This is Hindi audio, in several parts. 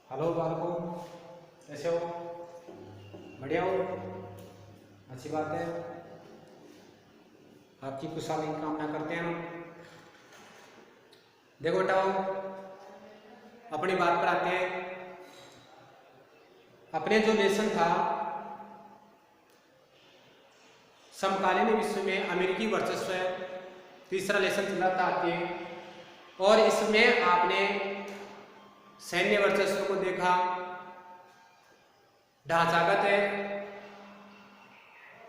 हेलो बालकों, कैसे हो? बढ़िया हो? अच्छी बात है। आपकी खुशहाली की कामना करते हैं हम। देखो बेटाओ, अपनी बात पर आते हैं। अपने जो लेसन था समकालीन विश्व में अमेरिकी वर्चस्व, तीसरा लेसन चला था आपके, और इसमें आपने सैन्य वर्चस्व को देखा, ढांचागत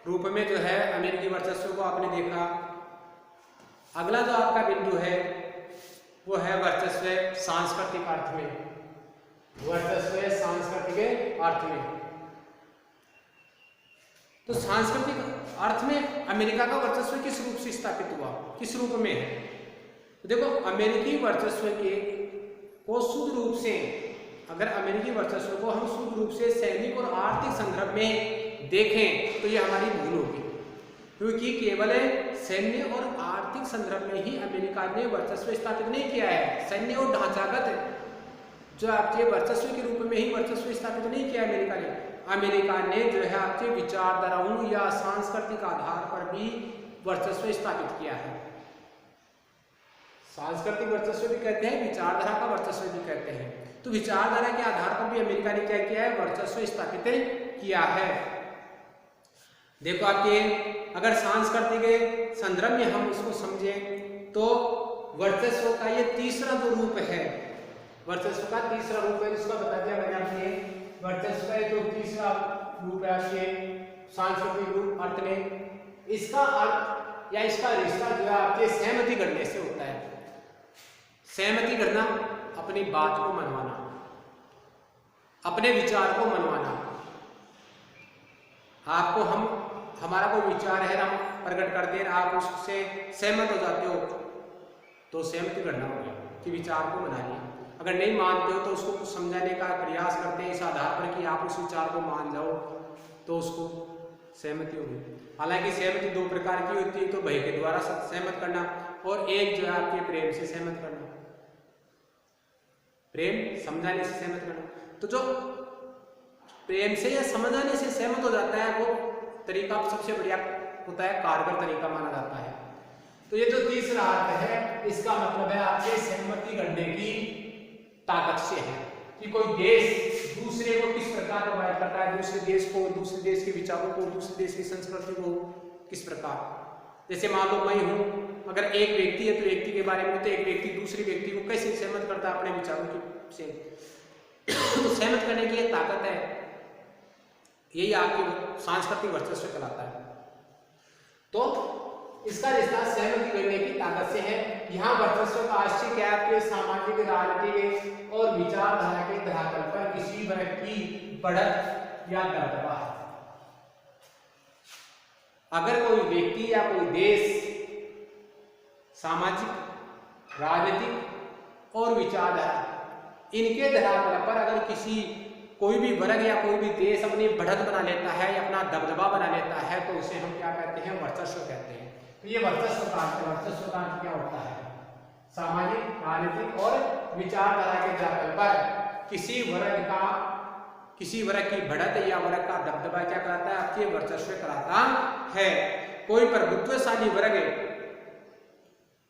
रूप में जो है अमेरिकी वर्चस्व को आपने देखा। अगला जो आपका बिंदु है वो है वर्चस्व सांस्कृतिक अर्थ में। वर्चस्व सांस्कृतिक अर्थ में, तो सांस्कृतिक अर्थ में अमेरिका का वर्चस्व किस रूप से स्थापित हुआ, किस रूप में है? तो देखो, अमेरिकी वर्चस्व को शुद्ध रूप से, अगर अमेरिकी वर्चस्व को हम शुद्ध रूप से सैनिक और आर्थिक संदर्भ में देखें तो ये हमारी भूल होगी, क्योंकि केवल सैन्य और आर्थिक संदर्भ में ही अमेरिका ने वर्चस्व स्थापित नहीं किया है। सैन्य और ढांचागत जो आपके वर्चस्व के रूप में ही वर्चस्व स्थापित नहीं किया अमेरिका ने जो है आपके विचारधाराओं या सांस्कृतिक आधार पर भी वर्चस्व स्थापित किया है। सांस्कृतिक वर्चस्व भी कहते हैं, विचारधारा का वर्चस्व भी कहते हैं। तो विचारधारा के आधार पर भी अमेरिका ने क्या किया है? वर्चस्व स्थापित किया है। देखो आपके, अगर सांस्कृतिक संदर्भ में हम उसको समझें तो वर्चस्व का ये तीसरा जो रूप है, वर्चस्व का तीसरा रूप है जिसका बता दिया मैंने आपसे। वर्चस्व का जो तीसरा रूप है आपके सांस्कृतिक रूप अर्थ में, इसका अर्थ या इसका रिश्ता जो है आपके सहमति करने से होता है। सहमति करना, अपनी बात को मनवाना, अपने विचार को मनवाना। आपको हमारा कोई विचार है, हम प्रकट करते हैं, आप उससे सहमत हो जाते हो तो सहमति करना होगा कि विचार को मनाइए। अगर नहीं मानते हो तो उसको समझाने का प्रयास करते हैं इस आधार पर कि आप उस विचार को मान जाओ, तो उसको सहमति होगी। हालांकि सहमति दो प्रकार की होती है, तो भय के द्वारा सहमत करना और एक जो है आपके प्रेम से सहमत करना, प्रेम समझाने से सहमत करना। तो जो प्रेम से या समझाने से सहमत हो जाता है वो तरीका सबसे बढ़िया होता है, कारगर तरीका माना जाता है। तो ये जो तीसरा अर्थ है इसका मतलब है आपके सहमति करने की ताकत से है कि कोई देश दूसरे को किस प्रकार प्रभावित करता है, दूसरे देश को, दूसरे देश के विचारों को, दूसरे देश की संस्कृति को किस प्रकार। जैसे मान लो मैं हूं, अगर एक व्यक्ति है तो व्यक्ति के बारे में, तो एक व्यक्ति दूसरे व्यक्ति को कैसे सहमत करता है अपने विचारों से। तो सहमत करने की ये ताकत है, यही आपके सांस्कृतिक वर्चस्व कहलाता है। तो इसका रिश्ता सहमति करने की ताकत से है। यहाँ वर्चस्व का आश्रय क्या है? आपके सामाजिक, राजनीतिक और विचारधारा के धरातल पर किसी वर्ग की बढ़त या दबदबा है। अगर कोई व्यक्ति या कोई देश सामाजिक, राजनीतिक और विचारधारा इनके धरातल पर अगर कोई भी वर्ग या कोई भी देश अपनी बढ़त बना लेता है या अपना दबदबा बना लेता है तो उसे हम क्या कहते हैं? वर्चस्व कहते हैं। तो ये वर्चस्व का अर्थ क्या होता है? सामाजिक, राजनीतिक और विचारधारा के धरातल पर किसी वर्ग की बढ़त या वर्ग का दबदबा क्या कराता है? आपके वर्चस्व कराता है। कोई प्रभुत्वशाली वर्ग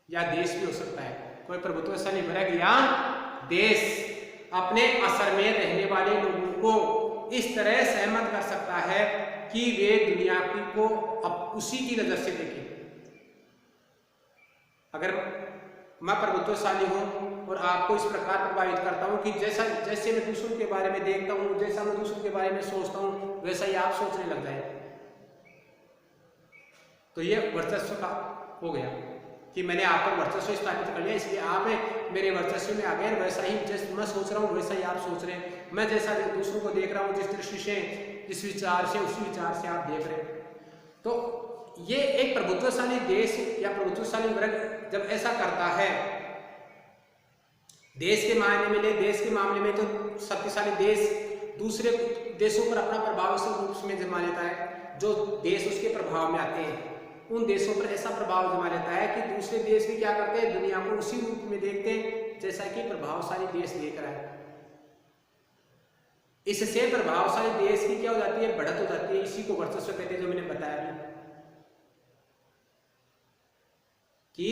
या देश भी हो सकता है, कोई प्रभुत्वशाली वर्ग या देश अपने असर में रहने वाले लोगों को इस तरह सहमत कर सकता है कि वे दुनिया को अब उसी की नजर से देखें। अगर मैं प्रभुत्वशाली हूं और आपको इस प्रकार प्रभावित करता हूं कि जैसे मैं दूसरों के बारे में देखता हूं, जैसा मैं दूसरों के बारे में सोचता हूं, वैसा ही आप सोचने लग जाए, तो ये वर्चस्व का हो गया कि मैंने आप पर वर्चस्व स्थापित कर लिया, इसलिए आप मेरे वर्चस्व में आ गए। वैसा ही जैसे मैं सोच रहा हूँ वैसा ही आप सोच रहे हैं, मैं जैसा दूसरों को देख रहा हूँ जिस दृष्टि से, जिस विचार से, उसी विचार से आप देख रहे हैं। तो ये एक प्रभुत्वशाली देश या प्रभुत्वशाली वर्ग जब ऐसा करता है, देश के मामले में तो शक्तिशाली देश दूसरे देशों पर अपना प्रभाव इस रूप में जमा लेता है। जो देश उसके प्रभाव में आते हैं उन देशों पर ऐसा प्रभाव जमा लेता है कि दूसरे देश भी क्या करते हैं? दुनिया को उसी रूप में देखते हैं जैसा कि प्रभावशाली देश देख रहा है। इससे प्रभावशाली देश की क्या हो जाती है, बढ़त हो जाती है। इसी को वर्चस्व कहते हैं, जो मैंने बताया अभी कि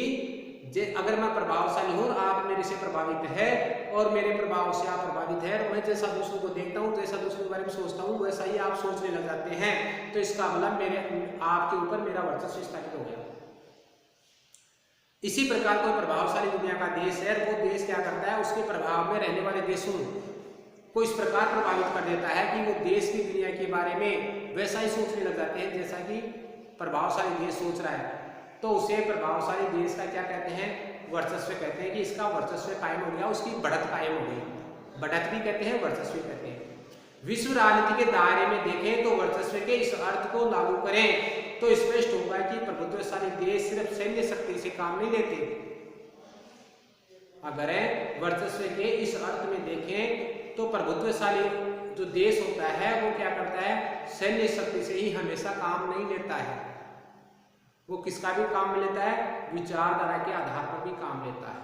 अगर मैं प्रभावशाली हूं, आप मेरे से प्रभावित है और मेरे प्रभाव से आप प्रभावित है, और मैं जैसा दूसरों को देखता हूं, जैसा दूसरों के बारे में सोचता हूं, वैसा ही आप सोचने लग जाते हैं, तो इसका मतलब मेरे आपके ऊपर मेरा वर्चस्व स्थापित हो गया। इसी प्रकार कोई प्रभावशाली दुनिया का देश है, वो देश क्या करता है, उसके प्रभाव में रहने वाले देशों को इस प्रकार प्रभावित कर देता है कि वो देश की दुनिया के बारे में वैसा ही सोचने लग जाते हैं जैसा कि प्रभावशाली देश सोच रहा है। तो उसे प्रभावशाली देश का क्या कहते हैं, वर्चस्व कहते हैं, कि इसका वर्चस्व कायम हो गया, उसकी बढ़त कायम हो गई। बढ़त भी कहते हैं, वर्चस्व भी कहते हैं। विश्व राजनीति के दायरे में देखें तो वर्चस्व के इस अर्थ को लागू करें तो स्पष्ट होगा कि प्रभुत्वशाली देश सिर्फ सैन्य शक्ति से काम नहीं लेते। अगर वर्चस्व के इस अर्थ में देखें तो प्रभुत्वशाली जो देश होता है वो क्या करता है, सैन्य शक्ति से ही हमेशा काम नहीं लेता है। वो किसका भी काम में लेता है, विचारधारा के आधार पर भी काम लेता है।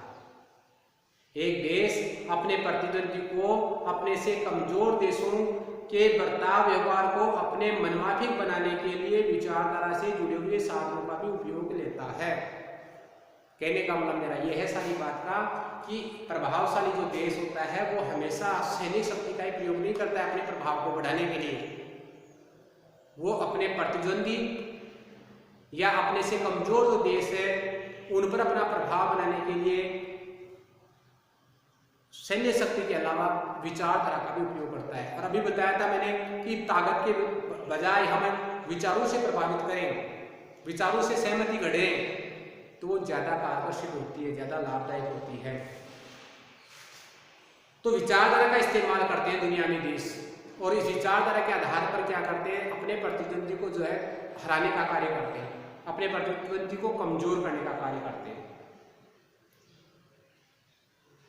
एक देश अपने प्रतिद्वंदी को अपने से कमजोर देशों के बर्ताव व्यवहार को अपने मनमाफिक बनाने के लिए विचारधारा से जुड़े हुए साधनों का भी उपयोग लेता है। कहने का मतलब मेरा यह है सारी बात का कि प्रभावशाली जो देश होता है वो हमेशा सैनिक शक्ति का ही प्रयोग नहीं करता है अपने प्रभाव को बढ़ाने के लिए। वो अपने प्रतिद्वंदी या अपने से कमजोर जो देश है उन पर अपना प्रभाव बनाने के लिए सैन्य शक्ति के अलावा विचारधारा का भी उपयोग करता है। और अभी बताया था मैंने कि ताकत के बजाय हम विचारों से प्रभावित करें, विचारों से सहमति गढ़ें, तो वो ज्यादा कारगर सिद्ध होती है, ज्यादा लाभदायक होती है। तो विचारधारा का इस्तेमाल करते हैं दुनिया में देश, और इस विचारधारा के आधार पर क्या करते हैं, अपने प्रतिद्वंदी को जो है हराने का कार्य करते हैं, अपने प्रतिद्वंदी को कमजोर करने का कार्य करते हैं।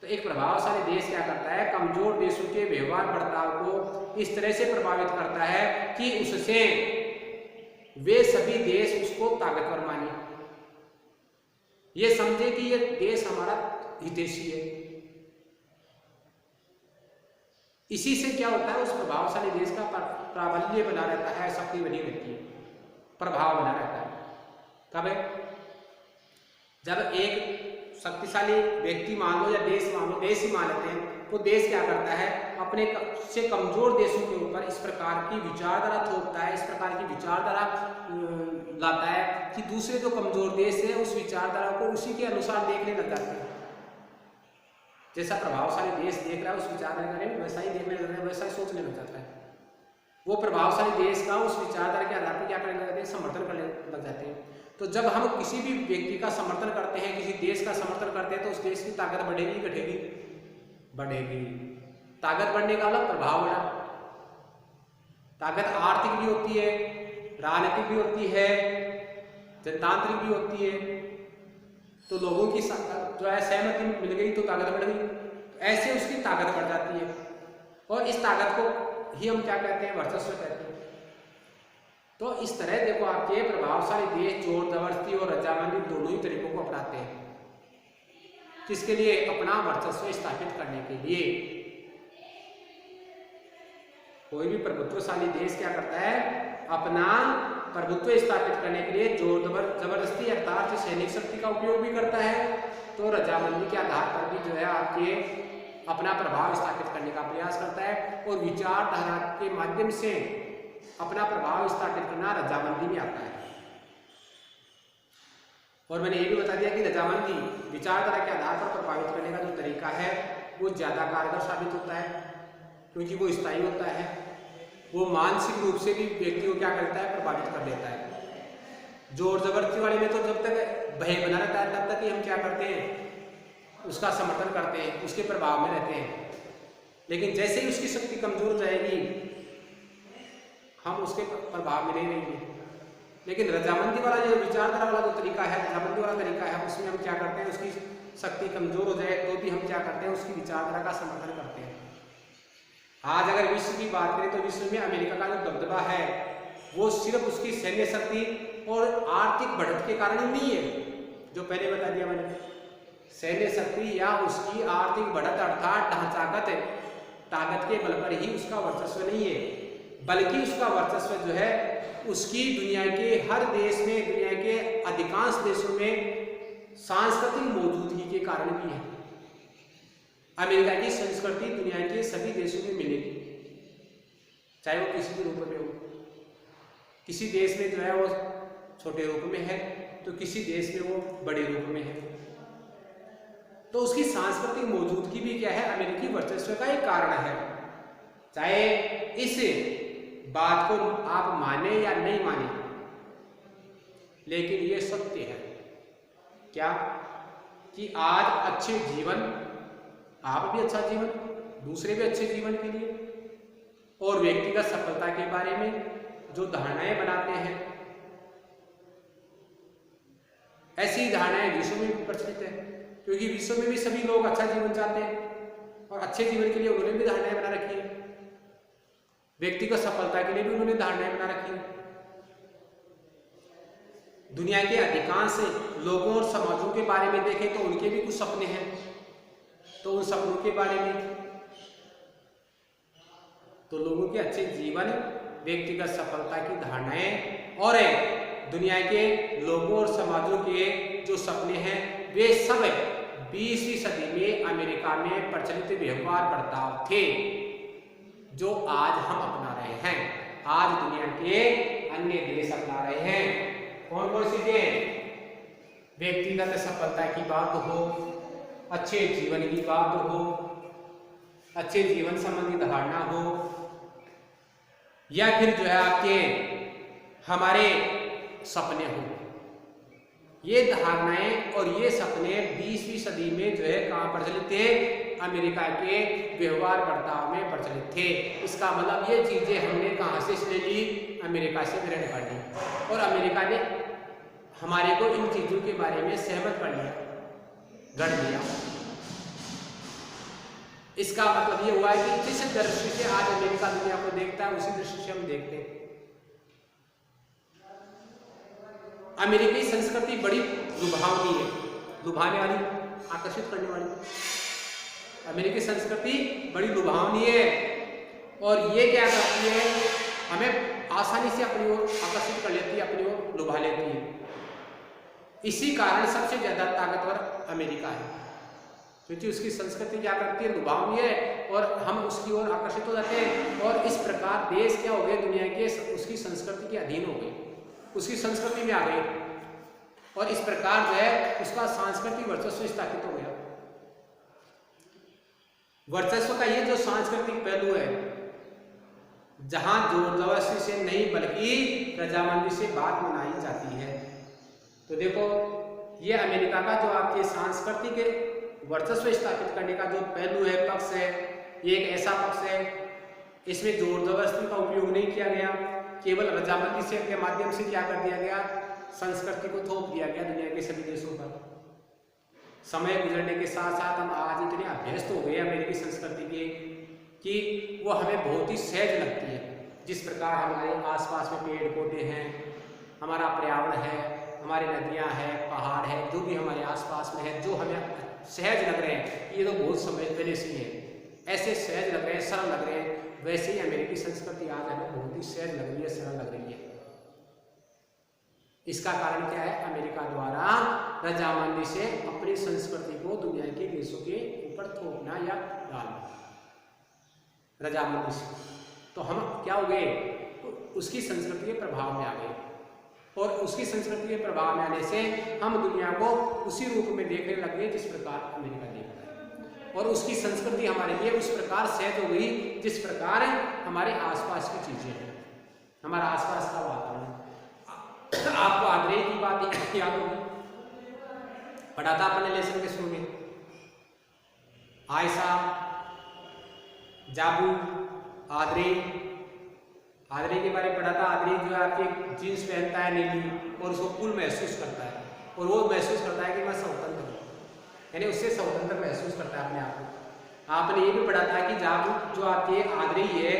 तो एक प्रभावशाली देश क्या करता है, कमजोर देशों के व्यवहार बर्ताव को इस तरह से प्रभावित करता है कि उससे वे सभी देश उसको ताकतवर माने, ये समझे कि ये देश हमारा हितैषी है। इसी से क्या होता है, उस प्रभावशाली देश का प्राबल्य बना रहता है, शक्ति बनी रहती है, प्रभाव बना रहता है। कब है, जब एक शक्तिशाली व्यक्ति मान लो या देश मान लो, देश ही मान लेते हैं, तो देश क्या करता है, अपने से कमजोर देशों के ऊपर इस प्रकार की विचारधारा थोपता है, इस प्रकार की विचारधारा लाता है कि दूसरे जो कमजोर देश है उस विचारधारा को उसी के अनुसार देखने लग जाते हैं। जैसा प्रभावशाली देश देख रहा है उस विचारधारा में वैसा ही देखने लग जाता है, वैसा ही सोचने लग जाता है। वो प्रभावशाली देश का उस विचारधारा के आधार पर क्या करने लग जाते हैं, समर्थन करने लग जाते हैं। तो जब हम किसी भी व्यक्ति का समर्थन करते हैं, किसी देश का समर्थन करते हैं, तो उस देश की ताकत बढ़ेगी, घटेगी, बढ़ेगी। ताकत बढ़ने का मतलब प्रभाव बढ़ा। ताकत आर्थिक भी होती है, राजनीतिक भी होती है, जनतांत्रिक भी होती है। तो लोगों की जो है सहमति मिल गई तो ताकत बढ़ गई, ऐसे उसकी ताकत बढ़ जाती है। और इस ताकत को ही हम क्या कहते हैं, वर्चस्व कहते हैं। तो इस तरह देखो, आपके प्रभावशाली देश जोर जबरदस्ती और रजामंदी दोनों ही तरीकों को अपनाते हैं, किसके लिए, अपना वर्चस्व स्थापित करने के लिए। कोई भी प्रभुत्वशाली देश क्या करता है, अपना प्रभुत्व स्थापित करने के लिए जोर जबरदस्ती अर्थात सैनिक शक्ति का उपयोग भी करता है, तो रजामंदी के आधार पर भी जो है आपके अपना प्रभाव स्थापित करने का प्रयास करता है। और विचारधारा के माध्यम से अपना प्रभाव स्थापित करना रजामंदी में आता है। और मैंने ये भी बता दिया कि रजामंदी विचारधारा के आधार पर प्रभावित करने का जो तरीका है वो ज्यादा कारगर साबित होता है, क्योंकि वो स्थायी होता है। वो मानसिक रूप से भी व्यक्ति को क्या करता है, प्रभावित कर देता है। जोर जबरदस्ती वाले में तो जब तक भय बना रहता है तब तक ही हम क्या करते हैं, उसका समर्थन करते हैं, उसके प्रभाव में रहते हैं। लेकिन जैसे ही उसकी शक्ति कमजोर हो जाएगी हम उसके प्रभाव में नहीं रहेंगे। लेकिन रजामंदी वाला जो विचारधारा वाला जो तरीका है, रजामंदी वाला तरीका है, उसमें हम क्या करते हैं, उसकी शक्ति कमजोर हो जाए तो भी हम क्या करते हैं, उसकी विचारधारा का समर्थन करते हैं। आज अगर विश्व की बात करें तो विश्व में अमेरिका का जो दबदबा है वो सिर्फ उसकी सैन्य शक्ति और आर्थिक बढ़त के कारण ही नहीं है, जो पहले बता दिया मैंने। सैन्य शक्ति या उसकी आर्थिक बढ़त अर्थात ढांचागत ताकत के बल पर ही उसका वर्चस्व नहीं है, बल्कि उसका वर्चस्व जो है उसकी दुनिया के हर देश में, दुनिया के अधिकांश देशों में सांस्कृतिक मौजूदगी के कारण भी है। अमेरिका की संस्कृति दुनिया के सभी देशों में मिलेगी, चाहे वो किसी भी रूप में हो। किसी देश में जो है वो छोटे रूप में है, तो किसी देश में वो बड़े रूप में है। तो उसकी सांस्कृतिक मौजूदगी भी क्या है, अमेरिकी वर्चस्व का एक कारण है। चाहे इस बात को आप माने या नहीं माने, लेकिन ये सत्य है क्या कि आज अच्छे जीवन, आप भी अच्छा जीवन, दूसरे भी अच्छे जीवन के लिए, और व्यक्तिगत सफलता के बारे में जो धारणाएं बनाते हैं, ऐसी धारणाएं विश्व में भी प्रचलित है, क्योंकि विश्व में भी सभी लोग अच्छा जीवन चाहते हैं और अच्छे जीवन के लिए उन्होंने भी धारणाएं बना रखी है। व्यक्तिगत सफलता के लिए भी उन्होंने धारणाएं बना रखी है। दुनिया के अधिकांश लोगों और समाजों के बारे में देखें तो उनके भी कुछ सपने हैं, तो उन सपनों के बारे में तो लोगों के अच्छे जीवन, व्यक्तिगत सफलता की धारणाएं और दुनिया के लोगों और समाजों के जो सपने हैं, वे सब 20वीं सदी में अमेरिका में प्रचलित व्यवहार बर्ताव थे जो आज हम अपना रहे हैं, आज दुनिया के अन्य देश अपना रहे हैं। कौन कौन सी चीजें? व्यक्तिगत सफलता की बात हो, अच्छे जीवन की बात हो, अच्छे जीवन संबंधी धारणा हो, या फिर जो है आपके हमारे सपने हो। ये धारणाएं और ये सपने 20वीं सदी में जो है कहाँ प्रचलित थे? अमेरिका के व्यवहार बर्ताव में प्रचलित थे। इसका मतलब ये चीजें हमने कहाँ से ले ली? अमेरिका से ग्रहण कर ली, और अमेरिका ने हमारे को इन चीजों के बारे में सहमत कर लिया, गढ़ दिया। इसका मतलब ये हुआ है कि जिस दृष्टि से आज अमेरिका दुनिया को देखता है, उसी दृष्टि से हम देखते हैं। अमेरिकी संस्कृति बड़ी लुभावनी है, लुभाने वाली, आकर्षित करने वाली। अमेरिकी संस्कृति बड़ी लुभावनी है, और ये क्या करती है, हमें आसानी से अपनी ओर आकर्षित कर लेती है, अपनी ओर लुभा लेती है। इसी कारण सबसे ज्यादा ताकतवर अमेरिका है, क्योंकि उसकी संस्कृति क्या करती है, लुभावनी है, और हम उसकी ओर आकर्षित हो जाते हैं। और इस प्रकार देश क्या हो गए, दुनिया के उसकी संस्कृति के अधीन हो गए, उसकी संस्कृति में आ गए, और इस प्रकार जो है उसका सांस्कृतिक वर्चस्व स्थापित हो गया। वर्चस्व का ये जो सांस्कृतिक पहलू है, जहां जोर जबरदस्ती से नहीं बल्कि रजामंदी से बात मनाई जाती है। तो देखो, ये अमेरिका का जो आपके सांस्कृतिक वर्चस्व स्थापित करने का जो पहलू है, पक्ष है, ये एक ऐसा पक्ष है, इसमें जोर जबरदस्ती का उपयोग नहीं किया गया, केवल रजामंदी से के माध्यम से क्या कर दिया गया, संस्कृति को थोप दिया गया दुनिया के सभी देशों पर। समय गुजरने के साथ साथ हम आज इतने अभ्यस्त हो गए अमेरिकी संस्कृति के कि वो हमें बहुत ही सहज लगती है। जिस प्रकार हमारे आसपास में पेड़ पौधे हैं, हमारा पर्यावरण है, हमारी नदियां हैं, पहाड़ है, जो भी हमारे आसपास में है, जो हमें सहज लग रहे हैं, ये तो बहुत समय पहले से है, ऐसे सहज लग रहे हैं, सरल लग रहे हैं। वैसे ही अमेरिकी संस्कृति आज हमें बहुत ही सहज लग रही है, सरल लग रही है। इसका कारण क्या है? अमेरिका द्वारा रजामंदी से अपनी संस्कृति को दुनिया के देशों के ऊपर थोपना या डालना, रजामंदी से। तो हम क्या हो गए, उसकी संस्कृति के प्रभाव में आ गए, और उसकी संस्कृति के प्रभाव में आने से हम दुनिया को उसी रूप में देखने लग गए जिस प्रकार अमेरिका देखता है, और उसकी संस्कृति हमारे लिए उस प्रकार सहज हो गई जिस प्रकार हमारे आसपास की चीजें हैं, हमारा आसपास का वातावरण। आपको आद्रेय की बात याद होगी, पढ़ा था अपने लेसन के शुरू में, आयशा, जाबू, आद्रेय के बारे में पढ़ा था। आद्रेय जो है आपके जीन्स पहनता है नीली, और उसको कूल महसूस करता है, और वो महसूस करता है कि मैं स्वतंत्र हूँ, यानी उससे स्वतंत्र महसूस करता है अपने आप को। आपने ये भी पढ़ा था कि जाबू जो आपके आद्रेय है,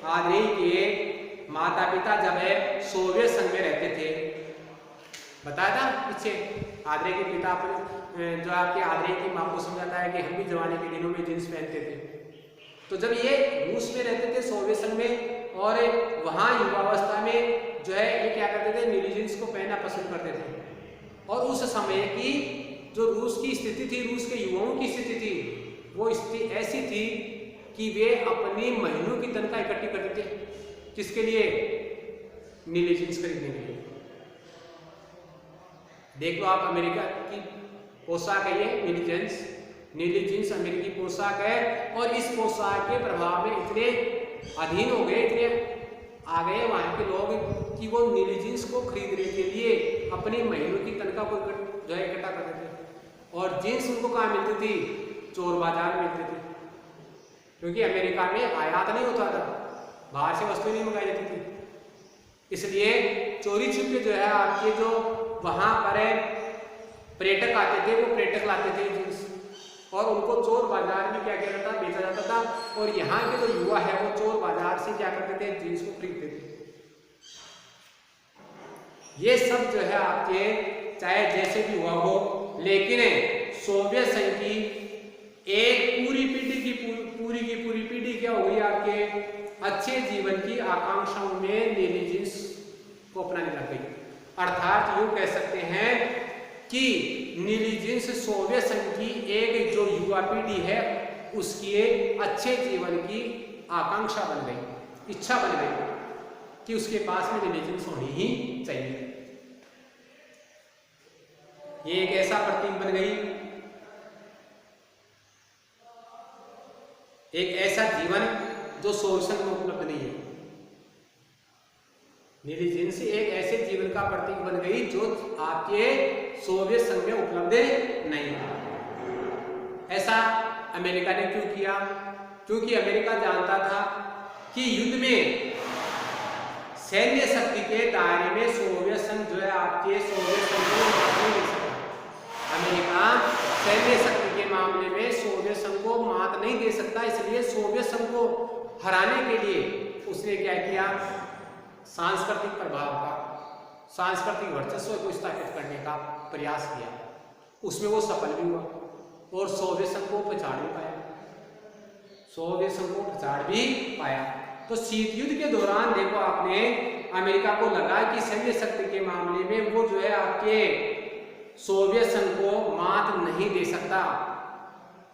आद्रेय के माता पिता जब है सोवियत संघ में रहते थे, बताया था पीछे, आद्रेय के पिता अपने जो आपके आद्रेय की माँ को समझाता है कि हम भी जवानी के दिनों में जींस पहनते थे, तो जब ये रूस में रहते थे सोवियत संघ में, और वहाँ युवावस्था में जो है ये क्या करते थे, नीली जींस को पहनना पसंद करते थे। और उस समय की जो रूस की स्थिति थी, रूस के युवाओं की स्थिति थी, वो स्थिति ऐसी थी कि वे अपनी महीनों की तनख्वाह इकट्ठी करते थे, किसके लिए, नीली जींस खरीदने के लिए। देख लो आप, अमेरिका की पोशाक है ये नीली जींस, नीली जींस अमेरिकी पोशाक है। और इस पोशाक के प्रभाव में इतने अधीन हो गए, इतने आ गए वहाँ के लोग कि वो नीली जींस को खरीदने के लिए अपनी महीनों की तनख्वाह को जो है इकट्ठा करते थे। और जींस उनको कहाँ मिलती थी, चोर बाजार में मिलती थी, क्योंकि अमेरिका में आयात नहीं होता था, बाहर से वस्तु नहीं मंगाई जाती थी। इसलिए चोरी छिपे जो है आपके जो वहाँ पर पर्यटक आते थे, वो पर्यटक लाते थे जींस, और उनको चोर बाजार में क्या किया जाता था, बेचा जाता था। और यहाँ के जो युवा है वो चोर बाजार से क्या करते थे, जींस को खरीदते थे। ये सब जो है आपके चाहे जैसे भी हुआ हो, लेकिन सोवियत संघ की एक पूरी पीढ़ी की पूरी पीढ़ी क्या हो गई, आपके अच्छे जीवन की आकांक्षाओं में नीली जींस को अपनाने लग गई। अर्थात यूं कह सकते हैं कि नीली जींस सोवियत संघ की एक जो युवा पीढ़ी है उसकी अच्छे जीवन की आकांक्षा बन गई, इच्छा बन गई कि उसके पास में नीली जींस होनी ही चाहिए। ये एक ऐसा प्रतीक बन गई, एक ऐसा जीवन जो सोवियत संघ में उपलब्ध नहीं है। नीली जींस एक ऐसे जीवन का प्रतीक बन गई जो आपके सोवियत संघ में उपलब्ध नहीं है। ऐसा अमेरिका ने क्यों किया, क्योंकि अमेरिका जानता था कि युद्ध में सैन्य शक्ति के दायरे में सोवियत संघ जो है आपके सोवियत संघ को मात नहीं दे सकता। अमेरिका सैन्य शक्ति के मामले में सोवियत संघ को मात नहीं दे सकता, इसलिए सोवियत संघ को हराने के लिए उसने क्या किया, सांस्कृतिक प्रभाव का, सांस्कृतिक वर्चस्व को स्थापित करने का प्रयास किया। उसमें वो सफल भी हुआ और सोवियत संघ को पछाड़ भी पाया, सोवियत संघ को पछाड़ भी पाया। तो शीत युद्ध के दौरान देखो आपने, अमेरिका को लगा कि सैन्य शक्ति के मामले में वो जो है आपके सोवियत संघ को मात नहीं दे सकता,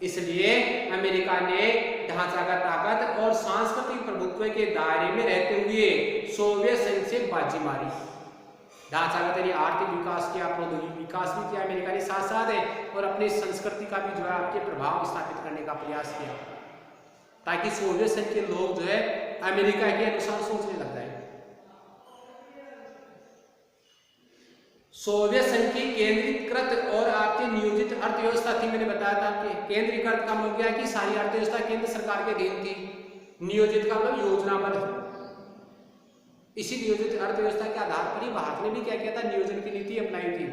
इसलिए अमेरिका ने ढांचागत ताकत और सांस्कृतिक प्रभुत्व के दायरे में रहते हुए सोवियत संघ से बाजी मारी। ढांचागत यानी आर्थिक विकास किया, प्रौद्योगिक विकास भी किया अमेरिका ने साथ साथ है, और अपनी संस्कृति का भी जो है आपके प्रभाव स्थापित करने का प्रयास किया, ताकि सोवियत संघ के लोग जो है अमेरिका के अनुसार सोचने लग जाए। सोवियत संघ की केंद्रीकृत और आपकी नियोजित अर्थव्यवस्था थी, मैंने बताया था आपके। केंद्रीकृत का मतलब क्या है कि सारी अर्थव्यवस्था केंद्र सरकार के अधीन थी। नियोजित का मतलब योजनाबद्ध। इसी नियोजित अर्थव्यवस्था के आधार पर ही भारत ने भी क्या किया था, नियोजन की नीति अपनाई थी,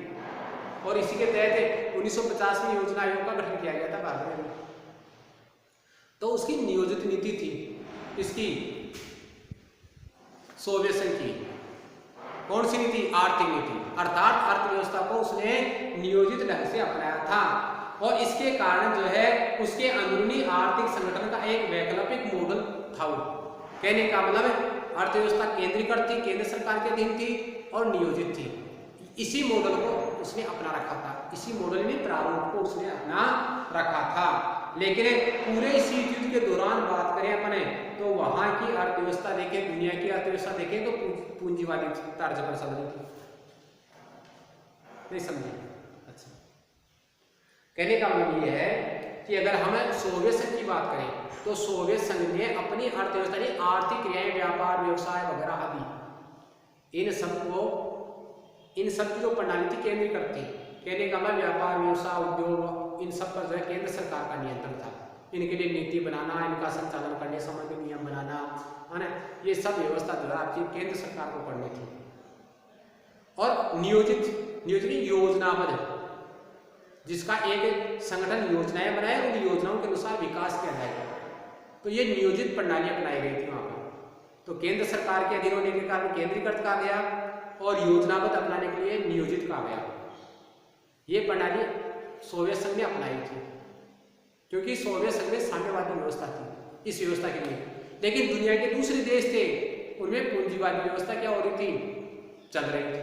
और इसी के तहत 1950 में योजना आयोग का गठन किया गया था भारत में। तो उसकी नियोजित नीति थी, इसकी सोवियत संघ की कौन सी नीति, आर्थिक नीति, अर्थात अर्थव्यवस्था को उसने नियोजित ढंग से अपनाया था, और इसके कारण जो है उसके अंदरूनी आर्थिक संगठन का एक वैकल्पिक मॉडल था। वो कहने का मतलब अर्थव्यवस्था केंद्रीकृत थी, केंद्र सरकार के अधीन थी और नियोजित थी। इसी मॉडल को उसने अपना रखा था, इसी मॉडल में प्रारूप को उसने अपना रखा था। लेकिन पूरे शीत युद्ध के दौरान बात करें अपने, तो वहां की अर्थव्यवस्था देखें, दुनिया की अर्थव्यवस्था देखें, तो पूंजीवादी तर्ज पर चल रही थी। नहीं समझे? अच्छा, कहने का मतलब यह है कि अगर हम सोवियत संघ की बात करें तो सोवियत संघ ने अपनी अर्थव्यवस्था ने आर्थिक क्रियाएं, व्यापार, व्यवसाय वगैरह आदि इन सब की जो प्रणाली थी केंद्रीकृत थी। कहने का मतलब व्यापार, व्यवसाय, उद्योग, इन सब पर जो है केंद्र सरकार का नियंत्रण था। इनके लिए नीति बनाना, इनका संचालन करने संबंधी नियम बनाना, है ना, ये सब व्यवस्था जो है आपकी केंद्र सरकार को करनी थी। और नियोजित योजनाबद्ध, जिसका एक संगठन योजनाएं बनाए, उन योजनाओं के अनुसार विकास किया जाएगा। तो ये नियोजित प्रणाली अपनाई गई थी वहां पर। तो केंद्र सरकार के अधीन होने के कारण केंद्रीकृत कहा गया, और योजनाबद्ध अपनाने के लिए नियोजित कहा गया। ये प्रणाली सोवियत संघ ने अपनाई थी, क्योंकि सोवियत संघ में साम्यवादी व्यवस्था थी। इस व्यवस्था के लिए। लेकिन दुनिया के दूसरे देश थे, उनमें पूंजीवादी व्यवस्था क्या हो रही थी, चल रही थी।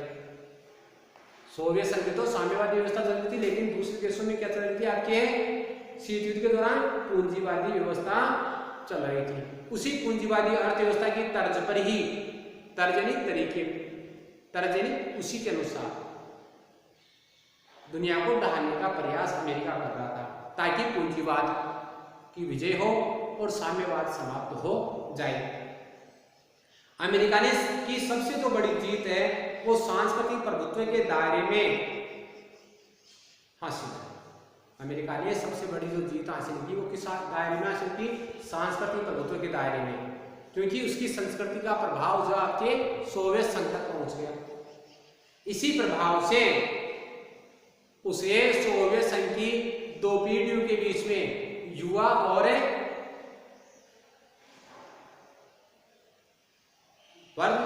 सोवियत संघ में तो साम्यवादी व्यवस्था चल रही थी, लेकिन दूसरे देशों में क्या चल रही थी, आपके शीत युद्ध के दौरान पूंजीवादी व्यवस्था चल रही थी। उसी पूंजीवादी अर्थव्यवस्था की तर्ज पर ही, तर्जनी उसी के अनुसार दुनिया को ढालने का प्रयास अमेरिका कर रहा था, ताकि पूंजीवाद की विजय हो और साम्यवाद समाप्त हो जाए। अमेरिका ने की सबसे जो बड़ी जीत है वो सांस्कृतिक प्रभुत्व के दायरे में हासिल है। अमेरिका ने सबसे बड़ी जो जीत हासिल की वो किस दायरे में हासिल की, सांस्कृतिक प्रभुत्व के दायरे में, क्योंकि उसकी संस्कृति का प्रभाव जो आपके सोवियत संघ तक पहुंच गया। इसी प्रभाव से उसे सोवियत संघ की दो पीढ़ियों के बीच में युवा और वर्ग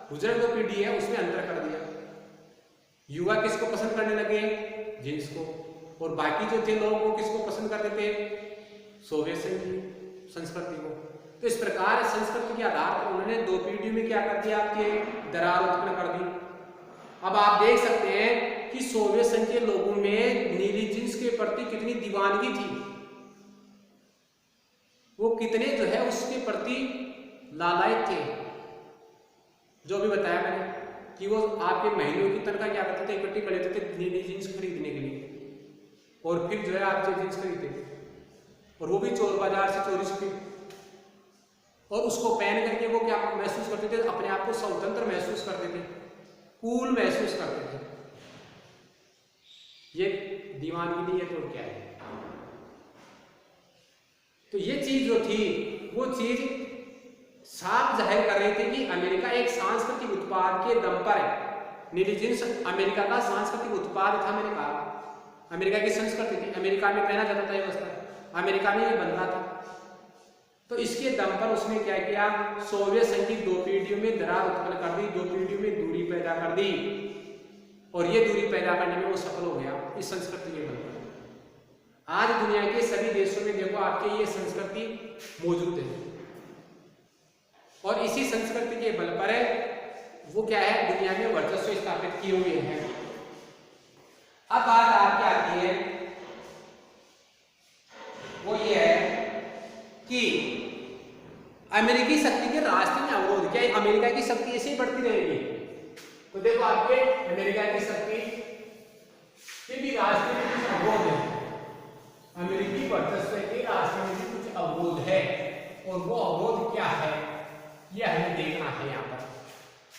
गुजर जो पीढ़ी है उसमें अंतर कर दिया। युवा किसको पसंद करने लगे, जींस को, और बाकी जो थे लोग वो किसको पसंद करते थे, सोवियत संघ की संस्कृति को। तो इस प्रकार संस्कृति के आधार पर उन्होंने दो पीढ़ियों में क्या कर दिया, आपके दरार उत्पन्न कर दी। अब आप देख सकते हैं कि सोवियत संघ के लोगों में नीली जींस के प्रति कितनी दीवानगी थी, वो कितने जो है उसके प्रति लालायित थे। जो भी बताया मैंने कि वो आपके महीनों की तनख्वाह क्या करते थे, इकट्ठी कर लेते थे नीली जींस खरीदने के लिए, और फिर जो है आप जो जींस खरीदते, और वो भी चोर बाजार से चोरी छुपी, और उसको पहन करके वो क्या महसूस करते थे, अपने आप को स्वतंत्र महसूस करते थे, कूल महसूस करते थे। ये दीवानगी नहीं है तो क्या है। तो ये चीज जो थी वो चीज साफ जाहिर कर रही थी कि अमेरिका एक सांस्कृतिक उत्पाद के दम पर है। नीली जींस अमेरिका का सांस्कृतिक उत्पाद था। मैंने कहा अमेरिका की संस्कृति थी, अमेरिका में पहना जाता था ये वस्त्र, अमेरिका में ये बनता था। तो इसके दम पर उसने क्या किया, सोवियत संघ की दो पीढ़ियों में दरार उत्पन्न कर दी, दो पीढ़ियों में दूरी पैदा कर दी, और ये दूरी पैदा करने में वो सफल हो गया इस संस्कृति के बल पर। आज दुनिया के सभी देशों में देखो आपके ये संस्कृति मौजूद है, और इसी संस्कृति के बल पर वो क्या है, दुनिया में वर्चस्व स्थापित किए हुए हैं। अब बात आपकी आती है वो ये है कि अमेरिकी शक्ति के रास्ते में अवरोध, क्या अमेरिका की शक्ति ऐसे ही बढ़ती रहेगी? तो देखो आपके अमेरिका की शक्ति के भी रास्ते में कुछ अवरोध है, अमेरिकी वर्चस्व के रास्ते में भी कुछ अवरोध है, और वो अवरोध क्या है यह हमें देखना है यहाँ पर।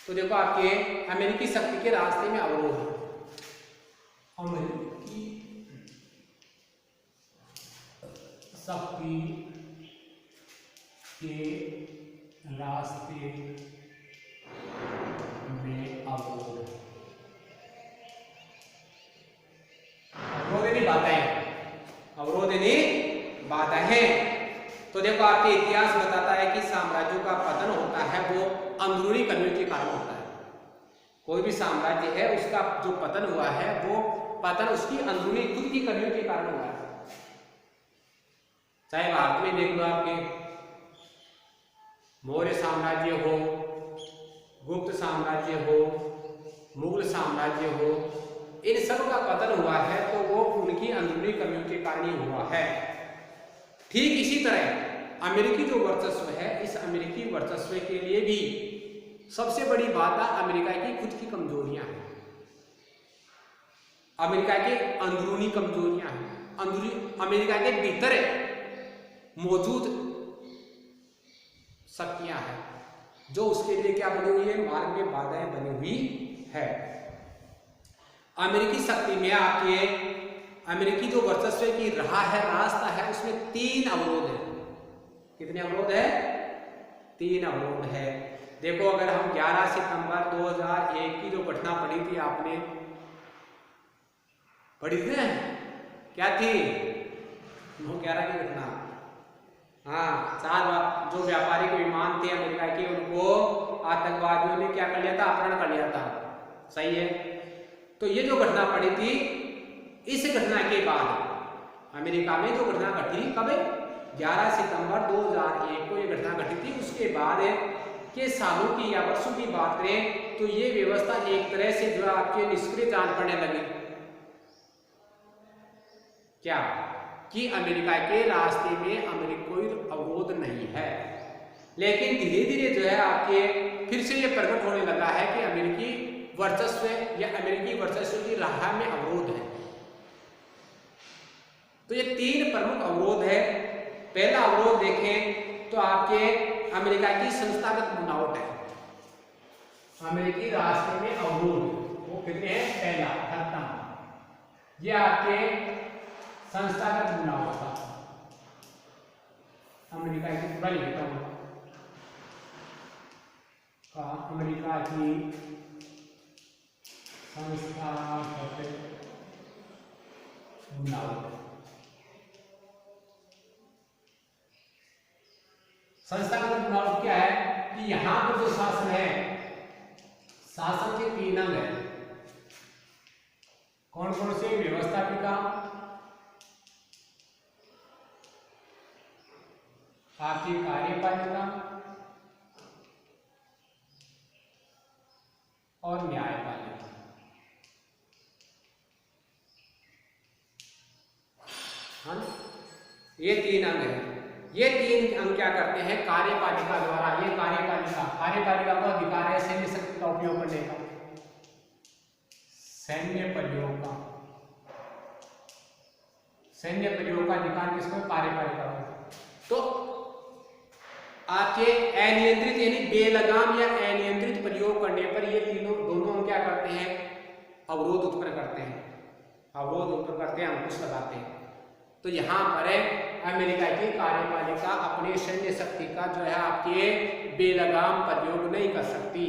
तो देखो आपके अमेरिकी शक्ति के रास्ते में अवरोध है, अमेरिकी शक्ति के रास्ते में अवरोध, अवरोध नहीं बातें हैं। तो देखो आपके इतिहास बताता है कि साम्राज्यों का पतन होता है वो अंदरूनी कमियों के कारण होता है। कोई भी साम्राज्य है उसका जो पतन हुआ है वो पतन उसकी अंदरूनी खुद की कमियों के कारण हुआ है। चाहे भारत में देख लो, आपके मौर्य साम्राज्य हो, गुप्त साम्राज्य हो, मुगल साम्राज्य हो, इन सब का पतन हुआ है तो वो उनकी अंदरूनी कमियों के कारण ही हुआ है। ठीक इसी तरह अमेरिकी जो वर्चस्व है, इस अमेरिकी वर्चस्व के लिए भी सबसे बड़ी बात अमेरिका की खुद की कमजोरियां हैं, अमेरिका के अंदरूनी कमजोरियां हैं, अंदरूनी अमेरिका के भीतर मौजूद शक्तियां हैं जो उसके लिए क्या बनी हुई है, मार्ग में बाधाएं बनी हुई है। अमेरिकी शक्ति में आपके अमेरिकी जो वर्चस्व की राह है, रास्ता है, उसमें 3 अवरोध है। कितने अवरोध है? 3 अवरोध है। देखो अगर हम 11 सितंबर 2001 की जो घटना पढ़ी थी, आपने पढ़ी थी ना, क्या थी 9/11 की घटना। हाँ, 4 जो व्यापारिक विमान थे अमेरिका के, उनको आतंकवादियों ने क्या कर लिया था, अपहरण कर लिया था। सही है। तो ये जो घटना पड़ी थी, इस घटना के बाद अमेरिका में जो घटना घटी कब, 11 सितंबर 2001 को ये घटना घटी थी। उसके बाद के सालों की या वर्षों की बात करें तो ये व्यवस्था एक तरह से जो आपके निष्क्रिय जान पड़ने लगी। क्या कि अमेरिका के रास्ते में अमेरिका कोई अवरोध नहीं है, लेकिन धीरे धीरे जो है आपके फिर से ये प्रकट होने लगा है कि अमेरिकी वर्चस्व या अमेरिकी वर्चस्व की राह में अवरोध है। तो ये 3 प्रमुख अवरोध है। पहला अवरोध देखें तो आपके अमेरिका की संस्थागत बनावट है। अमेरिकी रास्ते में अवरोध वो कितने हैं? पहला खत्म। ये आपके संस्थागत बनावट था। अमेरिका की पूरा लिखता हूं का अमेरिका की संस्थागत बनावट। संस्थागत बनावट क्या है कि यहां पर जो शासन है, शासन के 3 अंग है। कौन कौन से? व्यवस्थापिका, आपकी कार्यपालिका और न्यायपालिका। हाँ, ये 3 अंग है। ये 3 अंग क्या करते हैं? कार्यपालिका द्वारा, ये कार्यपालिका को अधिकार है सैन्य शक्ति का उपयोग करने का, सैन्य प्रयोग का अधिकार किसको? कार्यपालिका को। तो आपके अनियंत्रित यानी बेलगाम या अनियंत्रित प्रयोग करने पर ये दोनों अंग क्या करते हैं? अवरोध उत्पन्न करते हैं, अंकुश लगाते हैं। तो यहाँ पर अमेरिका की कार्यपालिका अपने सैन्य शक्ति का जो है आपके बेलगाम प्रयोग नहीं कर सकती।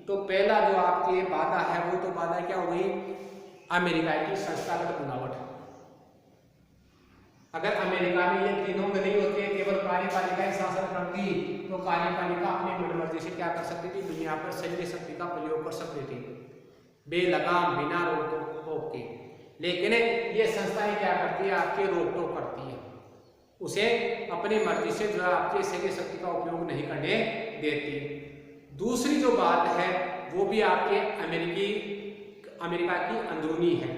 तो पहला जो आपके बाधा है वो तो बाधा क्या हो गई? अमेरिका की संस्थागत बनावट। अगर अमेरिका में ये तीनों में नहीं होते, केवल कार्यपालिका ही शासन करती, तो कार्यपालिका अपनी मनमर्जी से क्या कर सकती थी? दुनिया पर सैन्य शक्ति का प्रयोग कर सकती थी बेलगाम, बिना रोक टोक के। लेकिन ये संस्थाएं क्या करती है? आपके रोक टोक करती है, उसे अपनी मर्जी से जो आपके सैन्य शक्ति का उपयोग नहीं करने देती। दूसरी जो बात है वो भी आपके अमेरिका की अंदरूनी है,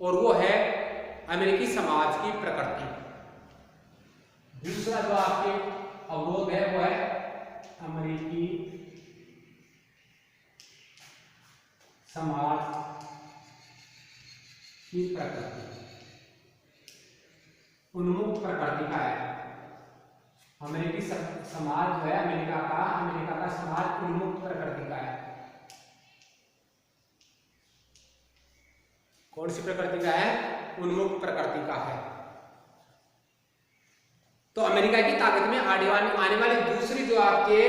और वो है अमेरिकी समाज की प्रकृति। दूसरा जो आपके अवरोध है वो है अमेरिकी समाज की प्रकृति, उन्मुक्त प्रकृति का है। अमेरिकी समाज जो है अमेरिका का समाज उन्मुक्त प्रकृति का है। कौन सी प्रकृति का है? उन्मुक्त प्रकृति का है। तो अमेरिका की ताकत में आने वाली दूसरी जो आपके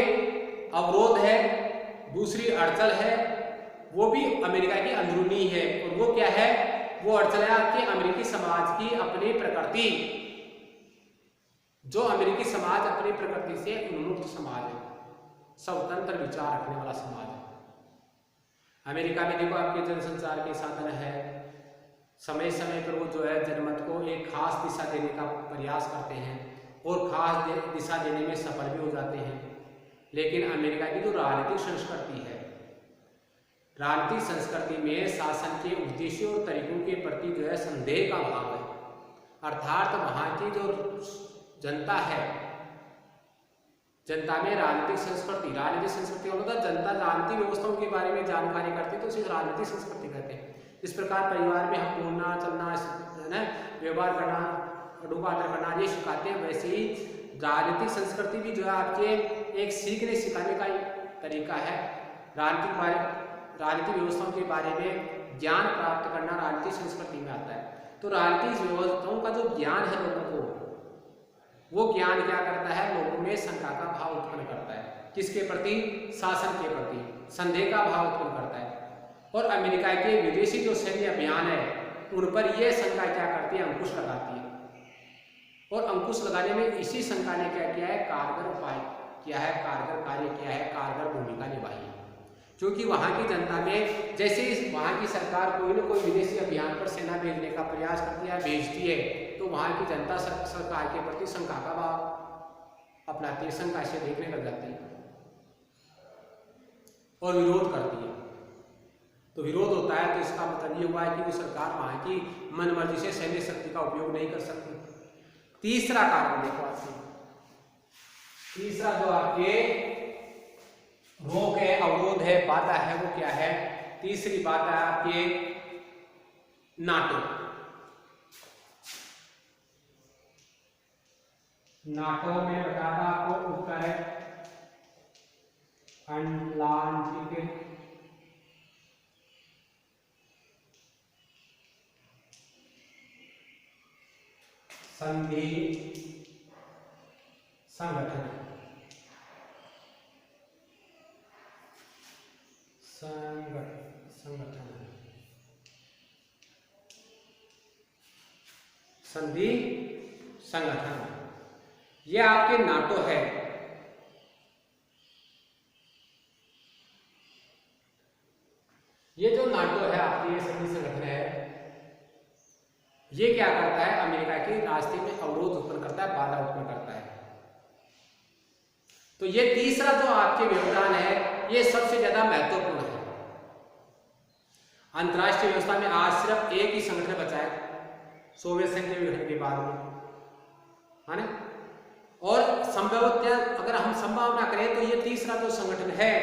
अवरोध है, दूसरी अड़चन है, वो भी अमेरिका की अंदरूनी है। और वो क्या है? वो अड़चन है आपके अमेरिकी समाज की अपनी प्रकृति। जो अमेरिकी समाज अपनी प्रकृति से उन्मुक्त समाज है, स्वतंत्र विचार रखने वाला समाज है। अमेरिका में देखो आपके जनसंचार के साधन है, समय समय पर वो जो है जनमत को एक खास दिशा देने का प्रयास करते हैं और खास दिशा देने में सफल भी हो जाते हैं। लेकिन अमेरिका की जो राजनीतिक संस्कृति है, राजनीतिक संस्कृति में शासन के उद्देश्यों और तरीकों के प्रति जो है संदेह का भाव है। अर्थात वहाँ की जो जनता है, जनता में राजनीतिक संस्कृति होता है। जनता राजनीतिक व्यवस्थाओं के बारे में जानकारी करती है तो उसे राजनीतिक संस्कृति कहते हैं। इस प्रकार परिवार में हम बोलना, चलना, व्यवहार करना, आदर करना ये सिखाते हैं। वैसे ही राजनीतिक संस्कृति भी जो है आपके एक सीखने सिखाने का तरीका है। राजनीतिक व्यवस्थाओं के बारे में ज्ञान प्राप्त करना राजनीतिक संस्कृति में आता है। तो राजनीतिक व्यवस्थाओं का जो ज्ञान है लोगों को, वो ज्ञान क्या करता है? लोगों में शंका का भाव उत्पन्न करता है। किसके प्रति? शासन के प्रति संदेह का भाव उत्पन्न करता है। और अमेरिका के विदेशी जो सैन्य अभियान है उन पर यह शंका क्या करती है? अंकुश लगाती है। और अंकुश लगाने में इसी शंका ने क्या किया है? कारगर उपाय किया है, कारगर कार्य किया है, कारगर भूमिका निभाई है। क्योंकि वहाँ की जनता में जैसे वहाँ की सरकार कोई ना कोई विदेशी अभियान पर सेना भेजने का प्रयास करती है, भेजती है, तो तो वहाँ की जनता सरकार के प्रति शंका का भाव अपनाती है, शंका से देखने लग जाती है और विरोध करती है। तो विरोध होता है तो इसका मतलब ये हुआ है कि वो सरकार वहाँ की मनमर्जी से सैन्य शक्ति का उपयोग नहीं कर सकती। तीसरा कारण देखो आपके, तीसरा जो आपके रोक है, अवरोध है, बाधा है, वो क्या है? तीसरी बात है आपके नाटो। नाटो में बता था आपको उत्तर अटलांटिक संधि संगठन, संधि संगठन, ये आपके नाटो है। ये जो नाटो है आपकी, ये संधि संगठन है, ये क्या करता है? अमेरिका के रास्ते में अवरोध उत्पन्न करता है, बाधा उत्पन्न करता है। तो ये तीसरा जो आपके व्यवधान है, ये सबसे ज्यादा महत्वपूर्ण है। अंतरराष्ट्रीय व्यवस्था में आज सिर्फ एक ही संगठन बचा है, सोवियत संघ के विघटन के बाद में, है ना? और संभवतः अगर हम संभावना करें तो ये तीसरा जो संगठन है,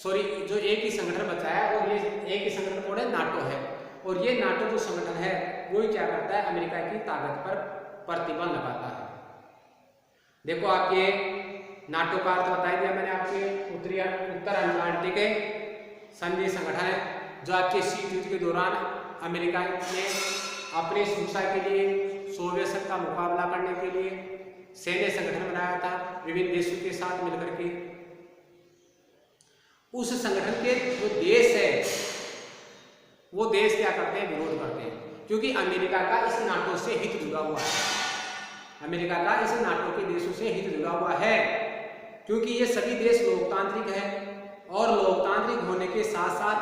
सॉरी, जो एक ही संगठन बचा है, और ये एक ही संगठन कौन है? नाटो है। और ये नाटो जो संगठन है वो ही क्या करता है? अमेरिका की ताकत पर प्रतिबंध लगाता है। देखो आपके नाटो का अर्थ बता दिया मैंने आपके, उत्तर अटलांटिक संधि संगठन है, जो आपके शीत युद्ध के दौरान अमेरिका ने अपनी सुरक्षा के लिए सोवियत संघ का मुकाबला करने के लिए सैन्य संगठन बनाया था विभिन्न देशों के साथ मिलकर के। उस संगठन के जो देश है वो देश क्या करते हैं? विरोध करते हैं, क्योंकि अमेरिका का इस नाटो से हित जुड़ा हुआ है। अमेरिका का इस नाटो के देशों से हित जुड़ा हुआ है, क्योंकि ये सभी देश लोकतांत्रिक है और लोकतांत्रिक होने के साथ साथ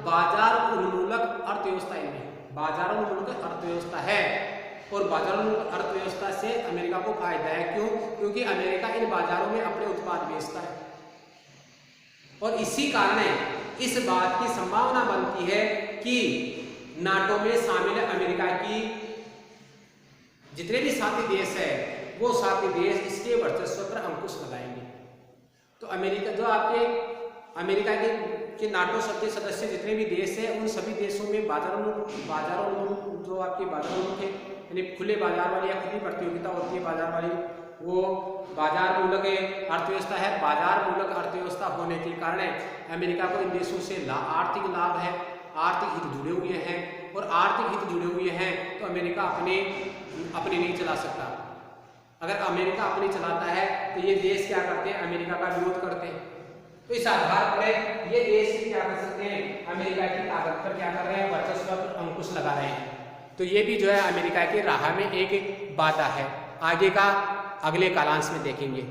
बाजार उन्मूलक अर्थव्यवस्था इनमें, बाजार उन्मूलक अर्थव्यवस्था है। और बाजार उन्मूलक अर्थव्यवस्था से अमेरिका को फायदा है। क्यों? क्योंकि अमेरिका इन बाजारों में अपने उत्पाद बेचता है, और इसी कारण इस बात की संभावना बनती है कि नाटो में शामिल अमेरिका की जितने भी साथी देश है, वो साथी देश इसके वर्चस्व पर अंकुश लगाएंगे। तो अमेरिका जो आपके अमेरिका के नाटो सदस्य जितने भी देश हैं, उन सभी देशों में बाजारों जो आपके बाजारों के यानी खुले बाजार वाली या खुली प्रतियोगिता होती है बाजार वाली, वो बाजार मूलक अर्थव्यवस्था है। बाजार मूलक अर्थव्यवस्था होने के कारण अमेरिका को इन देशों से आर्थिक लाभ है, आर्थिक हित जुड़े हुए हैं, और आर्थिक हित जुड़े हुए हैं तो अमेरिका अपने नहीं चला सकता। अगर अमेरिका अपनी चलाता है तो ये देश क्या करते हैं? अमेरिका का विरोध करते हैं। तो इस आधार पर ये देश क्या कर सकते हैं? अमेरिका की ताकत पर क्या कर रहे हैं? वर्चस्व पर अंकुश लगा रहे हैं। तो ये भी जो है अमेरिका की राह में एक बाधा है। आगे का अगले कालांश में देखेंगे।